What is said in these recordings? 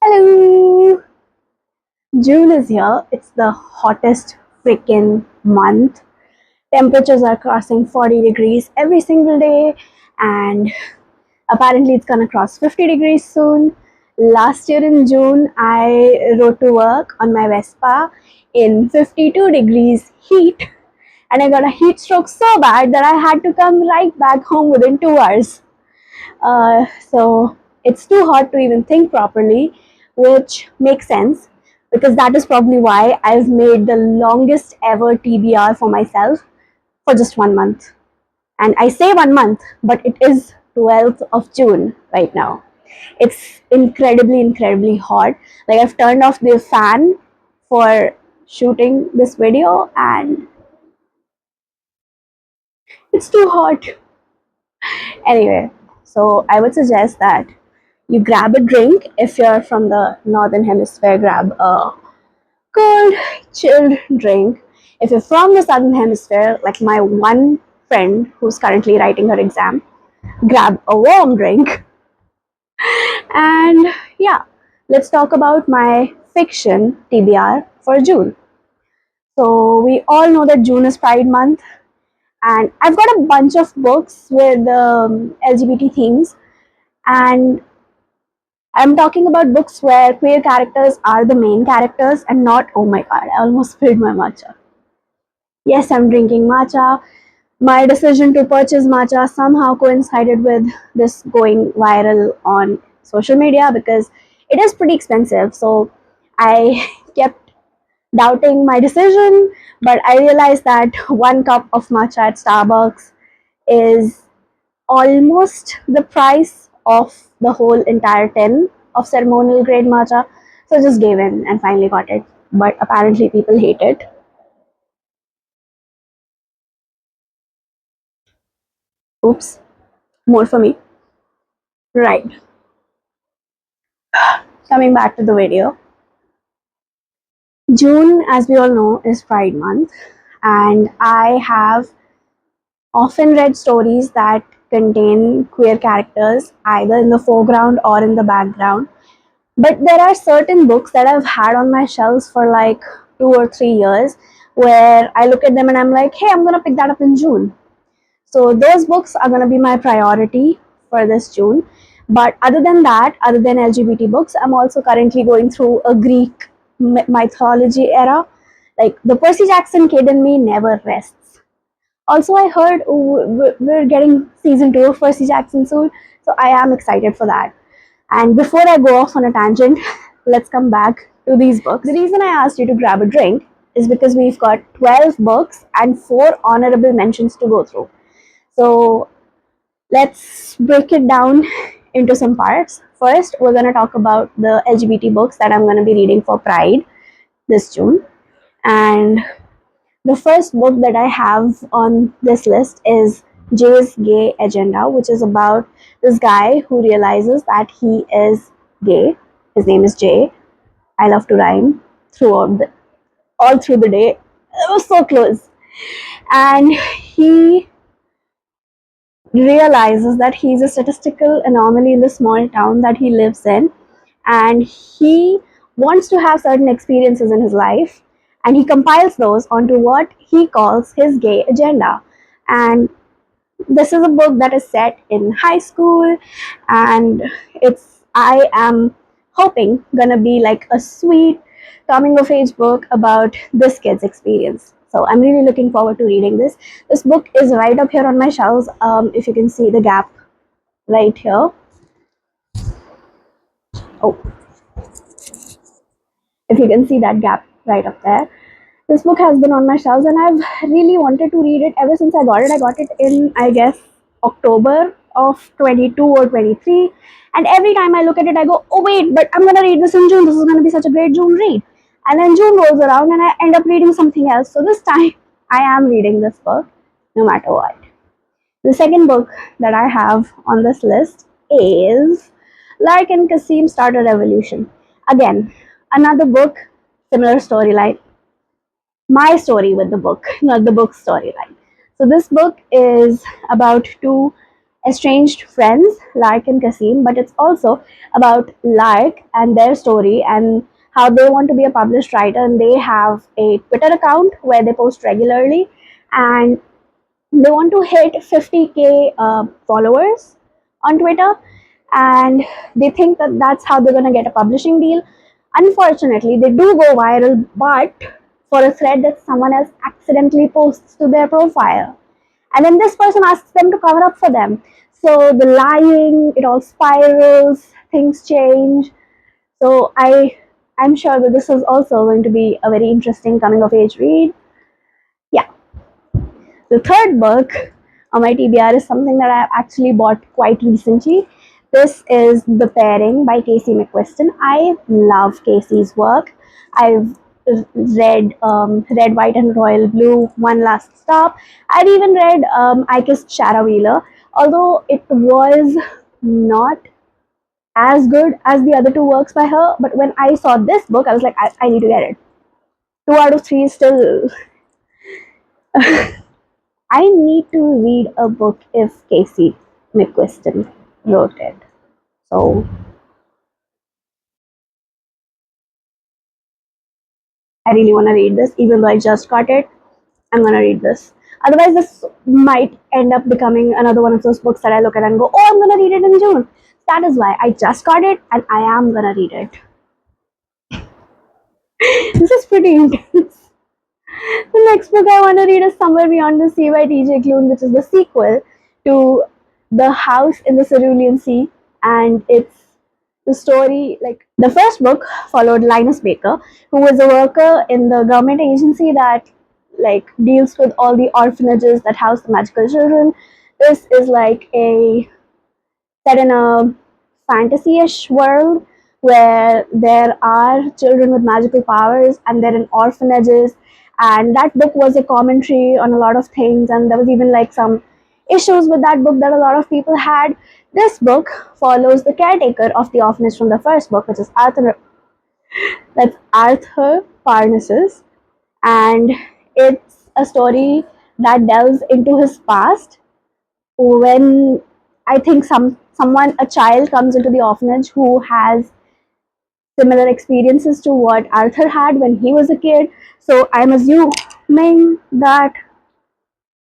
Hello! June is here. It's the hottest freaking month. Temperatures are crossing 40 degrees every single day, and apparently it's gonna cross 50 degrees soon. Last year in June, I rode to work on my Vespa in 52 degrees heat, and I got a heat stroke so bad that I had to come right back home within 2 hours. So it's too hot to even think properly, which makes sense because that is probably why I've made the longest ever TBR for myself for just 1 month. And I say 1 month, but it is 12th of June right now. It's incredibly hot. Like, I've turned off the fan for shooting this video and it's too hot. Anyway, so I would suggest that you grab a drink. If you're from the northern hemisphere, grab a cold, chilled drink. If you're from the southern hemisphere, like my one friend who's currently writing her exam, grab a warm drink. And yeah, let's talk about my fiction TBR for June. So we all know that June is Pride Month, and I've got a bunch of books with LGBT themes, and I'm talking about books where queer characters are the main characters and not, oh my god, I almost spilled my matcha. Yes, I'm drinking matcha. My decision to purchase matcha somehow coincided with this going viral on social media because it is pretty expensive. So I kept doubting my decision, but I realized that 1 cup of matcha at Starbucks is almost the price of the whole entire tin of ceremonial grade matcha. So I just gave in and finally got it. But apparently people hate it. Oops, more for me. Right. Coming back to the video. June, as we all know, is Pride Month, and I have often read stories that contain queer characters either in the foreground or in the background. But there are certain books that I've had on my shelves for like 2 or 3 years where I look at them and I'm like, hey, I'm gonna pick that up in June. So those books are gonna be my priority for this June. But other than that, other than LGBT books, I'm also currently going through a Greek mythology era. Like, the Percy Jackson kid in me never rests. Also, I heard we're getting season 2 of Percy Jackson soon, so I am excited for that. And before I go off on a tangent, let's come back to these books. The reason I asked you to grab a drink is because we've got 12 books and 4 honorable mentions to go through. So let's break it down into some parts. First, we're going to talk about the LGBT books that I'm going to be reading for Pride this June. And the first book that I have on this list is Jay's Gay Agenda, which is about this guy who realizes that he is gay. His name is Jay. I love to rhyme all through the day. It was so close. And he realizes that he's a statistical anomaly in the small town that he lives in, and he wants to have certain experiences in his life, and he compiles those onto what he calls his gay agenda. And this is a book that is set in high school, and it's, I am hoping, gonna be like a sweet coming of age book about this kid's experience. So I'm really looking forward to reading this. This book is right up here on my shelves. If you can see the gap right here. Oh, if you can see that gap right up there. This book has been on my shelves and I've really wanted to read it ever since I got it. I got it in, I guess, October of 22 or 23. And every time I look at it, I go, oh wait, but I'm going to read this in June. This is going to be such a great June read. And then June rolls around and I end up reading something else. So this time, I am reading this book, no matter what. The second book that I have on this list is Lark and Kasim Start a Revolution. Again, another book, similar storyline. My story with the book, not the book storyline. So this book is about two estranged friends, Lark and Kasim, but it's also about Lark and their story and how they want to be a published writer, and they have a Twitter account where they post regularly, and they want to hit 50K followers on Twitter, and they think that that's how they're going to get a publishing deal. Unfortunately, they do go viral, but for a thread that someone else accidentally posts to their profile. And then this person asks them to cover up for them. So the lying, it all spirals, things change. So I'm sure that this is also going to be a very interesting coming of age read. Yeah. The third book on my TBR is something that I actually bought quite recently. This is The Pairing by Casey McQuiston. I love Casey's work. I've Red, White, and Royal Blue, One Last Stop. I've even read I Kissed Shara Wheeler, although it was not as good as the other two works by her. But when I saw this book, I was like, I need to get it. 2 out of 3 is still I need to read a book if Casey McQuiston wrote it. So I really want to read this, even though I just got it. I'm gonna read this. Otherwise, this might end up becoming another one of those books that I look at and go, "Oh, I'm gonna read it in June." That is why I just got it, and I am gonna read it. This is pretty intense. The next book I want to read is Somewhere Beyond the Sea by T.J. Klune, which is the sequel to The House in the Cerulean Sea, and it's the story, like the first book followed Linus Baker, who was a worker in the government agency that like deals with all the orphanages that house the magical children. This is like a set in a fantasy-ish world where there are children with magical powers and they're in orphanages, and that book was a commentary on a lot of things, and there was even like some issues with that book that a lot of people had. This book follows the caretaker of the orphanage from the first book, which is Arthur Parnassus, and it's a story that delves into his past when I think someone, a child, comes into the orphanage who has similar experiences to what Arthur had when he was a kid. So I'm assuming that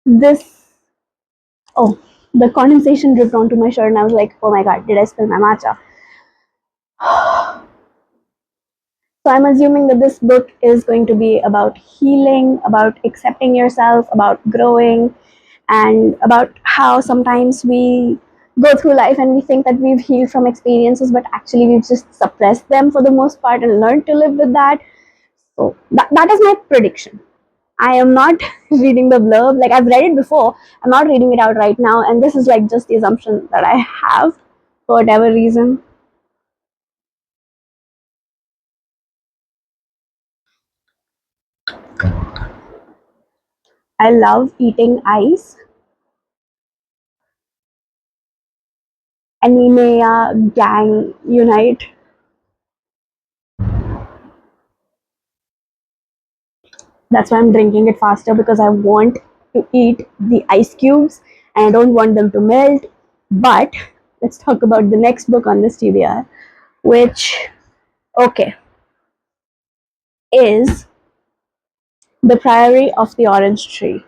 this, oh, the condensation dripped onto my shirt, and I was like, oh my god, did I spill my matcha? So I'm assuming that this book is going to be about healing, about accepting yourself, about growing, and about how sometimes we go through life and we think that we've healed from experiences, but actually we've just suppressed them for the most part and learned to live with that. So that is my prediction. I am not reading the blurb. Like, I've read it before. I'm not reading it out right now, and this is like just the assumption that I have for whatever reason. I love eating ice. Anemia gang unite. That's why I'm drinking it faster, because I want to eat the ice cubes and I don't want them to melt. But let's talk about the next book on this TBR, which, okay, is The Priory of the Orange Tree.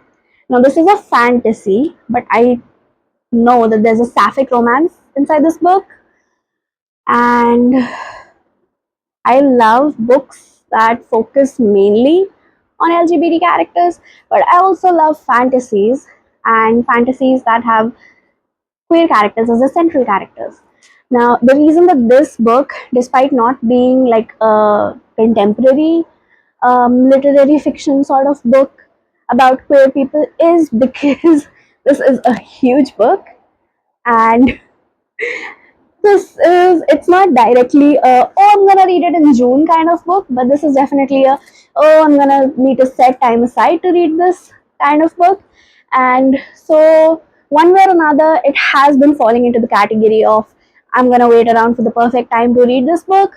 Now, this is a fantasy, but I know that there's a sapphic romance inside this book, and I love books that focus mainly on LGBT characters, but I also love fantasies and fantasies that have queer characters as the central characters. Now, the reason that this book, despite not being like a contemporary literary fiction sort of book about queer people, is because this is a huge book, and it's not directly a, oh, I'm gonna read it in June kind of book, but this is definitely a, oh, I'm gonna need to set time aside to read this kind of book. And so one way or another, it has been falling into the category of, I'm gonna wait around for the perfect time to read this book.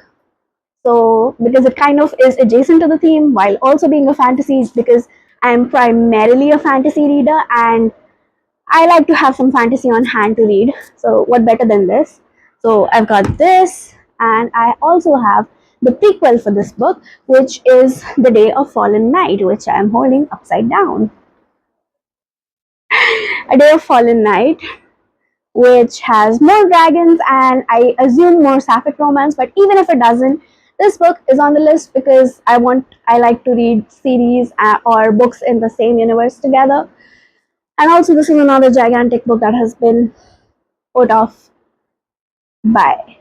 So because it kind of is adjacent to the theme while also being a fantasy, because I'm primarily a fantasy reader, and I like to have some fantasy on hand to read. So what better than this? So I've got this, and I also have the prequel for this book, which is The Day of Fallen Night, which I am holding upside down. A Day of Fallen Night, which has more dragons and I assume more sapphic romance. But even if it doesn't, this book is on the list because I like to read series or books in the same universe together. And also, this is another gigantic book that has been put off by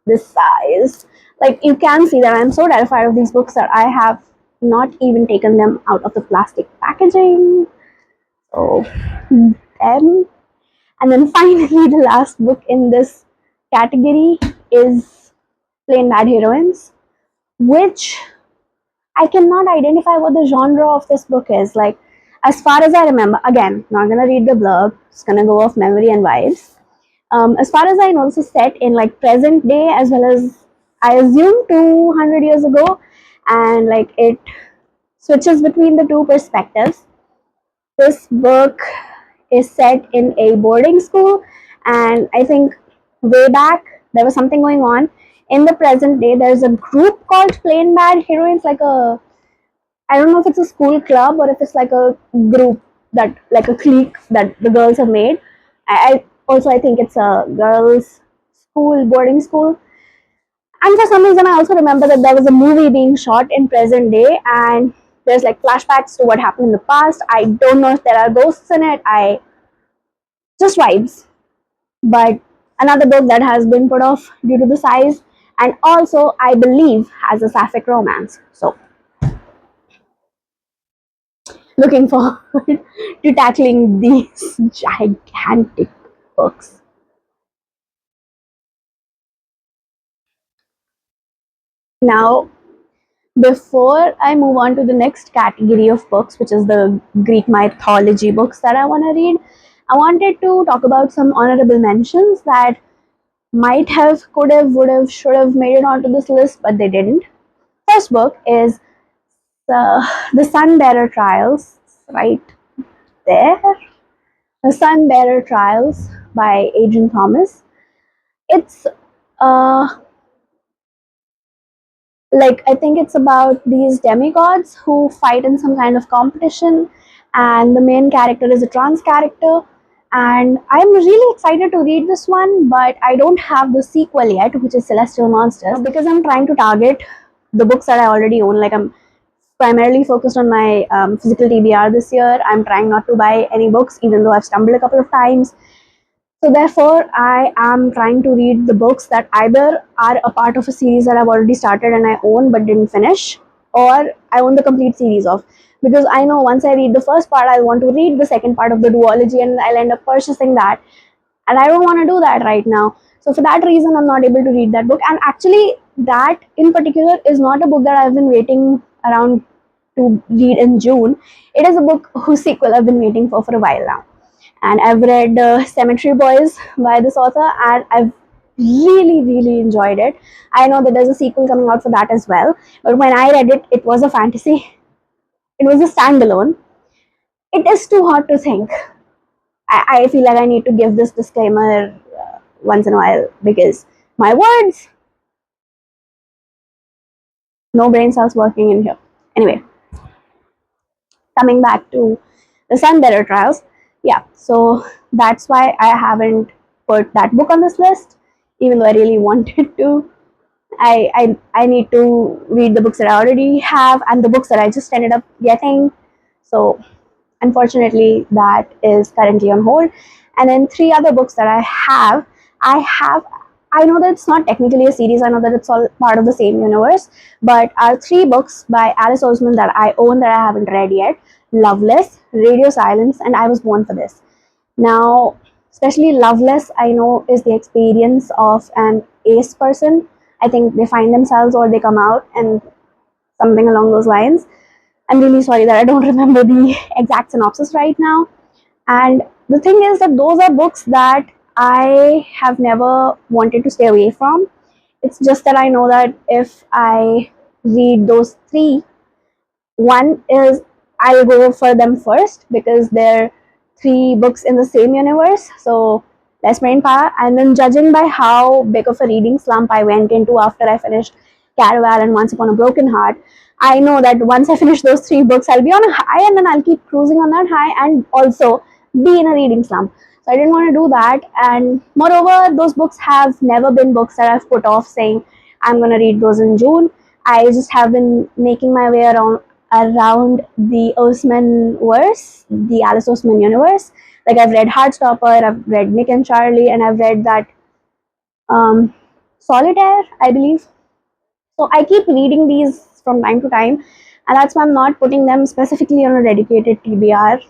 this size. Like, you can see that I'm so terrified of these books that I have not even taken them out of the plastic packaging. So, them. And then finally, the last book in this category is Plain Bad Heroines, which I cannot identify what the genre of this book is. Like, as far as I remember, again, not gonna read the blurb, just gonna go off memory and vibes. As far as I know, this is set in like present day as well as I assume 200 years ago, and like it switches between the two perspectives. This book is set in a boarding school, and I think way back there was something going on. In the present day, there's a group called Plain Bad Heroines, like a, I don't know if it's a school club or if it's like a group that, like a clique that the girls have made. I also I think it's a girls' school, boarding school. And for some reason, I also remember that there was a movie being shot in present day, and there's like flashbacks to what happened in the past. I don't know if there are ghosts in it. I just vibes. But another book that has been put off due to the size, and also I believe has a sapphic romance. So looking forward to tackling these gigantic books. Now, before I move on to the next category of books, which is the Greek mythology books that I want to read, I wanted to talk about some honorable mentions that might have, could have, would have, should have made it onto this list, but they didn't. First book is the Sunbearer Trials, right there. The Sunbearer Trials by Adrian Thomas. It's uh, like, I think it's about these demigods who fight in some kind of competition, and the main character is a trans character. And I'm really excited to read this one, but I don't have the sequel yet, which is Celestial Monsters, because I'm trying to target the books that I already own. Like, I'm primarily focused on my physical TBR this year. I'm trying not to buy any books, even though I've stumbled a couple of times. So therefore, I am trying to read the books that either are a part of a series that I've already started and I own but didn't finish, or I own the complete series of. Because I know once I read the first part, I'll want to read the second part of the duology and I'll end up purchasing that. And I don't want to do that right now. So for that reason, I'm not able to read that book. And actually, that in particular is not a book that I've been waiting around to read in June. It is a book whose sequel I've been waiting for a while now. And I've read Cemetery Boys by this author, and I've really enjoyed it. I know that there's a sequel coming out for that as well, but when I read it, it was a fantasy. It was a standalone. It is too hard to think. I feel like I need to give this disclaimer once in a while because my words, no brain cells working in here. Anyway, coming back to the Sunbearer Trials, yeah, so that's why I haven't put that book on this list, even though I really wanted to. I need to read the books that I already have and the books that I just ended up getting. So unfortunately, that is currently on hold. And then three other books that I have, I know that it's not technically a series, I know that it's all part of the same universe, but are three books by Alice Oseman that I own that I haven't read yet: Loveless, Radio Silence, and I Was Born for This. Now, especially Loveless, I know is the experience of an ace person. I think they find themselves or they come out and something along those lines. I'm really sorry that I don't remember the exact synopsis right now. And the thing is that those are books that I have never wanted to stay away from. It's just that I know that if I read those three, one is I'll go for them first because they're three books in the same universe. So less brain power. And then judging by how big of a reading slump I went into after I finished Caraval and Once Upon a Broken Heart, I know that once I finish those three books, I'll be on a high and then I'll keep cruising on that high and also be in a reading slump. So I didn't want to do that. And moreover, those books have never been books that I've put off saying I'm going to read those in June. I just have been making my way around the Osman verse, the Alice Osman universe. Like I've read Heartstopper, I've read Nick and Charlie, and I've read that um, Solitaire, I believe. So I keep reading these from time to time, and that's why I'm not putting them specifically on a dedicated TBR.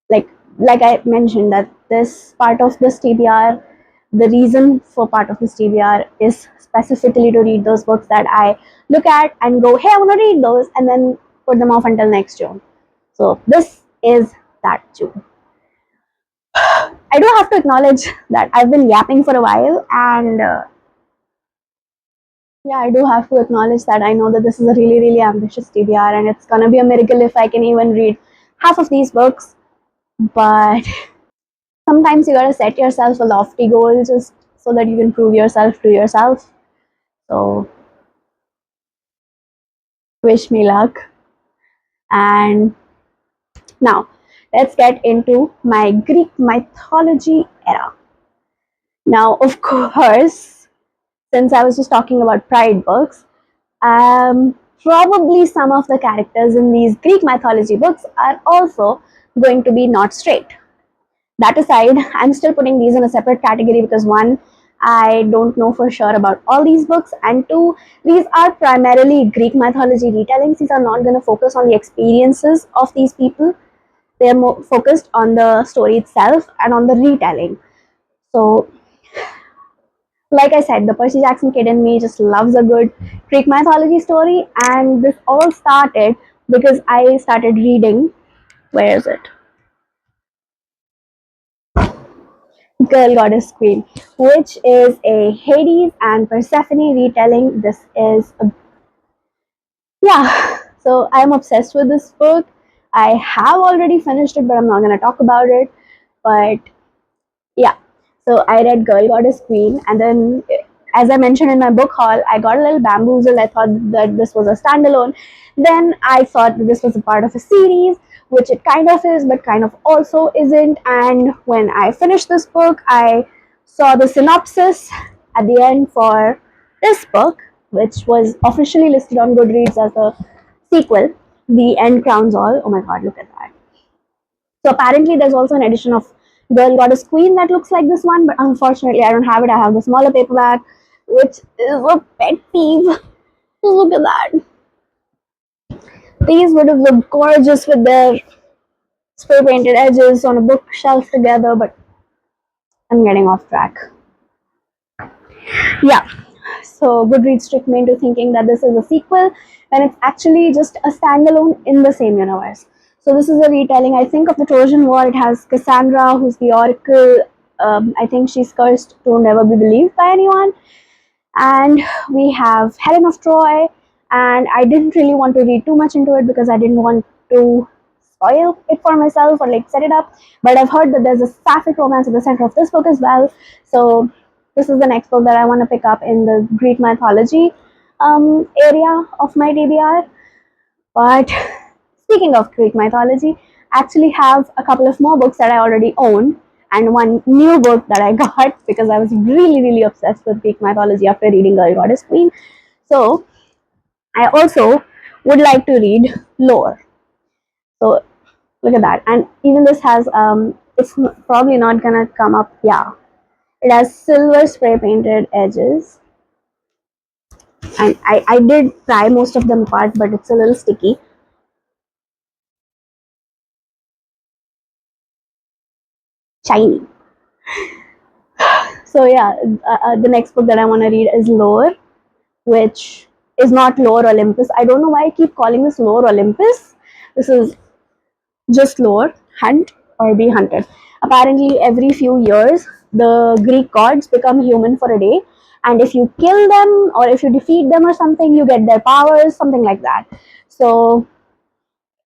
Like like I mentioned that this part of this TBR, the reason for part of this TBR is specifically to read those books that I look at and go, hey, I want to read those, and then put them off until next June. So this is that June. I do have to acknowledge that I've been yapping for a while, and yeah, I do have to acknowledge that I know that this is a really, really ambitious TBR, and it's gonna be a miracle if I can even read half of these books. But sometimes you gotta set yourself a lofty goal just so that you can prove yourself to yourself. So, wish me luck. And now, let's get into my Greek mythology era. Now, of course, since I was just talking about pride books, probably some of the characters in these Greek mythology books are also going to be not straight. That aside, I'm still putting these in a separate category because one, I don't know for sure about all these books, and two, these are primarily Greek mythology retellings. These are not going to focus on the experiences of these people. They are more focused on the story itself and on the retelling. So like I said, the Percy Jackson kid in me just loves a good Greek mythology story, and this all started because I started reading. Where is it? Girl Goddess Queen, which is a Hades and Persephone retelling. This is yeah. So I'm obsessed with this book. I have already finished it, but I'm not gonna talk about it. But yeah, so I read Girl Goddess Queen, and then as I mentioned in my book haul, I got a little bamboozled. I thought that this was a standalone. Then I thought that this was a part of a series, which it kind of is, but kind of also isn't. And when I finished this book, I saw the synopsis at the end for this book, which was officially listed on Goodreads as a sequel, The End Crowns All. Oh my god, look at that. So apparently there's also an edition of Girl Goddess Queen that looks like this one, but unfortunately I don't have it. I have the smaller paperback, which is a pet peeve. Look at that. These would have looked gorgeous with their spray painted edges on a bookshelf together, but I'm getting off track. Yeah, so Goodreads tricked me into thinking that this is a sequel when it's actually just a standalone in the same universe. So this is a retelling, I think, of the Trojan War. It has Cassandra, who's the oracle. I think she's cursed to never be believed by anyone. And we have Helen of Troy. And I didn't really want to read too much into it because I didn't want to spoil it for myself or like set it up. But I've heard that there's a sapphic romance at the center of this book as well. So this is the next book that I want to pick up in the Greek mythology area of my TBR. But speaking of Greek mythology, I actually have a couple of more books that I already own and one new book that I got because I was really, really obsessed with Greek mythology after reading Girl Goddess Queen. So I also would like to read lore. So look at that. And even this has, it's probably not gonna come up. Yeah, it has silver spray painted edges. And I did pry most of them apart, but it's a little sticky. Shiny. So yeah, the next book that I want to read is Lore, which is not Lore Olympus. I don't know why I keep calling this Lore Olympus. This is just Lore, Hunt or Be Hunted. Apparently, every few years, the Greek gods become human for a day, and if you kill them or if you defeat them or something, you get their powers, something like that. So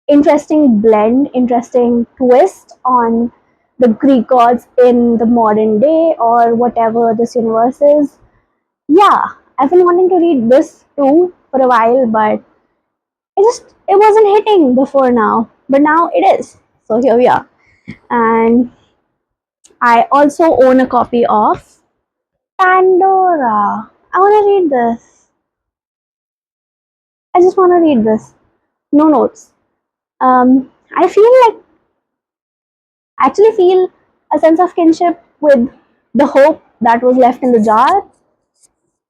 interesting blend, interesting twist on the Greek gods in the modern day or whatever this universe is. Yeah, I've been wanting to read this too for a while, but it wasn't hitting before now, but now it is. So here we are. And I also own a copy of Pandora. I want to read this. I just want to read this. No notes. I feel like actually feel a sense of kinship with the hope that was left in the jar.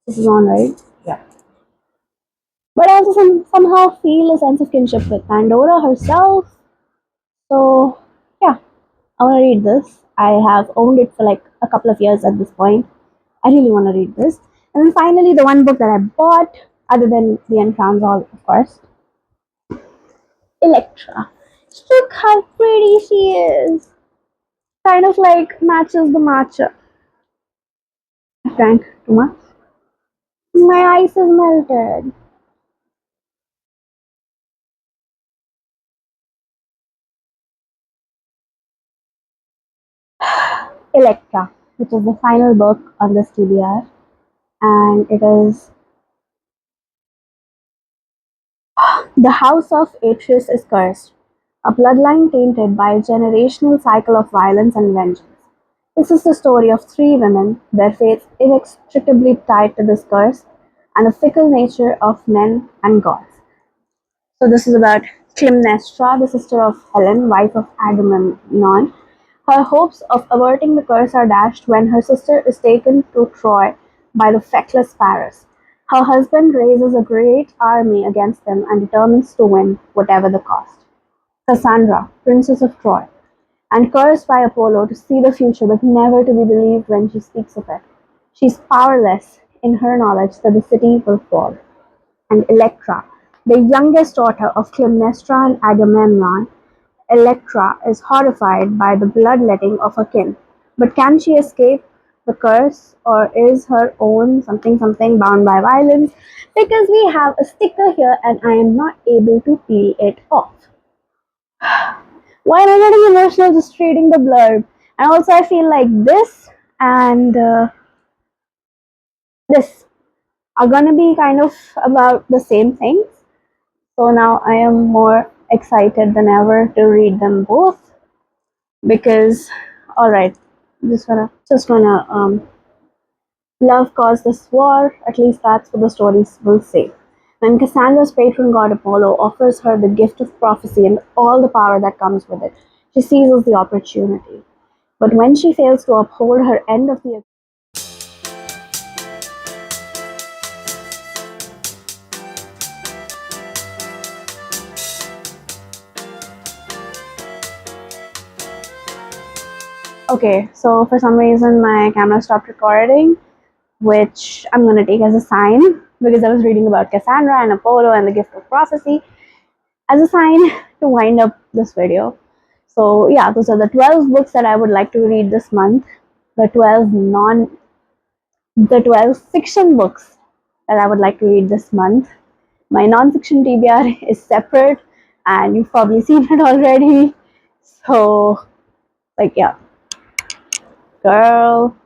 This is on, right? Yeah. But I also somehow feel a sense of kinship with Pandora herself. So yeah, I want to read this. I have owned it for like a couple of years at this point. I really want to read this. And then finally, the one book that I bought, other than the Encrowns, all of course, Electra. Look how pretty she is. Kind of like matches the matcha. I drank too much. My ice is melted. Electra, which is the final book on this TBR, and it is The House of Atreus is Cursed, a bloodline tainted by a generational cycle of violence and vengeance. This is the story of three women, their fates inextricably tied to this curse, and the fickle nature of men and gods. So this is about Clytemnestra, the sister of Helen, wife of Agamemnon. Her hopes of averting the curse are dashed when her sister is taken to Troy by the feckless Paris. Her husband raises a great army against them and determines to win, whatever the cost. Cassandra, princess of Troy, and cursed by Apollo to see the future but never to be believed when she speaks of it. She is powerless in her knowledge that the city will fall. And Electra, the youngest daughter of Clytemnestra and Agamemnon. Electra is horrified by the bloodletting of her kin. But can she escape the curse, or is her own something something bound by violence? Because we have a sticker here and I am not able to peel it off. Why am I getting emotional just reading the blurb? And also, I feel like this and this are gonna be kind of about the same things. So now I am more excited than ever to read them both because, all right, just wanna love caused this war. At least that's what the stories will say. When Cassandra's patron god Apollo offers her the gift of prophecy and all the power that comes with it, she seizes the opportunity. But when she fails to uphold her end of the okay, so for some reason my camera stopped recording, which I'm gonna take as a sign because I was reading about Cassandra and Apollo and the gift of prophecy as a sign to wind up this video. So yeah, those are the 12 books that I would like to read this month. The 12 non the 12 fiction books that I would like to read this month. My non-fiction TBR is separate and you've probably seen it already. So like yeah, girl.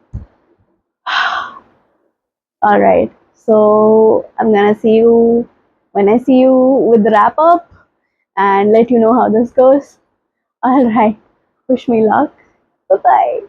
Alright. So I'm gonna see you when I see you with the wrap up and let you know how this goes. Alright. Wish me luck. Bye bye.